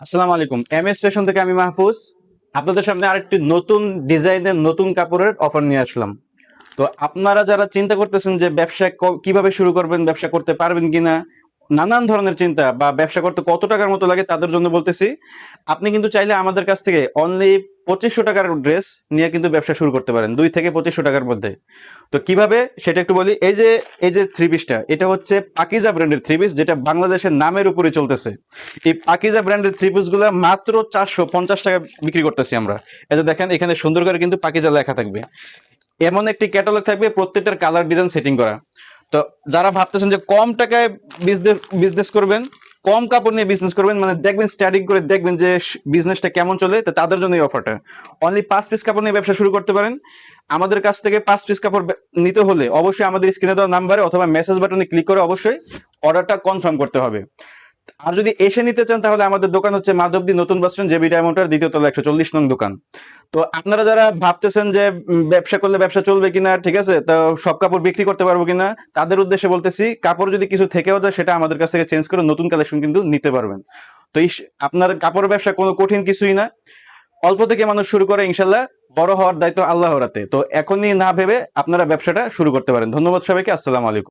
আসসালামু আলাইকুম। MS fashion থেকে আমি মাহফুজ। আপনাদের সামনে আরেকটি নতুন ডিজাইনের নতুন কাপড়ের অফার নিয়ে আসলাম। তো আপনারা যারা চিন্তা করতেছেন যে ব্যবসা কিভাবে শুরু করবেন, ব্যবসা করতে পারবেন কিনা, নানান ধরনের চিন্তা বা ব্যবসা করতে কত টাকার মতো লাগে তাদের জন্য বলতেছি, আপনি কিন্তু চাইলে আমাদের কাছ থেকে অনলি 2500 টাকার ড্রেস নিয়ে কিন্তু ব্যবসা শুরু করতে পারেন। 2 থেকে 2500 টাকার মধ্যে। তো কিভাবে সেটা একটু বলি। এই যে থ্রি পিসটা, এটা হচ্ছে পাকিজা ব্র্যান্ডের থ্রি পিস, যেটা বাংলাদেশের নামের উপরে চলতেছে। এই পাকিজা ব্র্যান্ডের থ্রি পিস গুলা মাত্র 450 টাকা বিক্রি করতেছি আমরা। এই যে দেখেন, এখানে সুন্দর করে কিন্তু পাকিজা লেখা থাকবে। এমন একটি ক্যাটালগ থাকবে, প্রত্যেকটার কালার ডিজাইন সেটিং করা। তো যারা ভাবতেছেন যে কম টাকায় বিজনেস করবেন, কম কাপড় নিয়ে বিজনেস করবেন, মানে দেখবেন, স্টাডি করে দেখবেন যে বিজনেসটা কেমন চলে, তো তাদের জন্য এই অফারটা। অনলি 5 পিস কাপড় নিয়ে ব্যবসা শুরু করতে পারেন। আমাদের কাছ থেকে 5 পিস কাপড় নিতে হলে অবশ্যই আমাদের স্ক্রিনে দেওয়া নাম্বারে অথবা মেসেজ বাটনে ক্লিক করে অবশ্যই অর্ডারটা কনফার্ম করতে হবে। আর যদি এসে নিতে চান তাহলে আমাদের দোকান হচ্ছে মাধবদী নতুন বাস স্ট্যান্ড, জেবি ডায়মন্ডের দ্বিতীয় তলা 140 নং দোকান। তো আপনারা যারা ভাবতেছেন যে ব্যবসা করলে ব্যবসা চলবে কিনা, ঠিক আছে, তো সব কাপড় বিক্রি করতে পারবো কিনা, তাদের উদ্দেশ্যে বলতেছি, কাপড় যদি কিছু থেকেও যায় সেটা আমাদের কাছ থেকে চেঞ্জ করে নতুন কালেকশন কিন্তু নিতে পারবেন। তো আপনার কাপড়ের ব্যবসা কোনো কঠিন কিছুই না। অল্প থেকে মানুষ শুরু করে, ইনশাল্লাহ বড় হওয়ার দায়িত্ব আল্লাহর হাতে। তো এখনই না ভেবে আপনারা ব্যবসাটা শুরু করতে পারেন। ধন্যবাদ সবাইকে। আসসালামু আলাইকুম।